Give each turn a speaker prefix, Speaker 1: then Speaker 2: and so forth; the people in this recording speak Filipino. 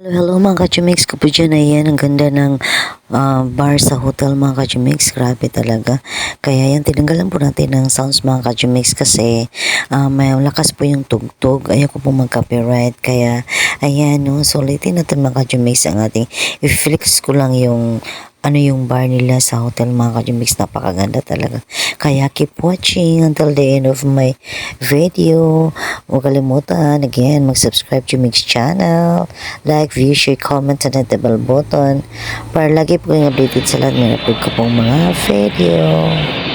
Speaker 1: Hello mga kachumix ko po dyan. Ayan, ang ganda ng bar sa hotel mga kachumix. Grabe talaga. Kaya yan, tinanggalan po natin ng sounds mga kachumix kasi may lakas po yung tugtog. Ayoko po mag-copyright. Kaya ayan, no, so ulitin natin mga kachumix ang ating i-flex ko lang yung yung bar nila sa hotel mga kachumix. Napakaganda talaga. Kaya keep watching until the end of my video. Huwag kalimutan, again, mag-subscribe to Mix channel, like, view, share, comment, and hit the bell button para lagi po kayong updated sa lahat ng upload ko pong mga video.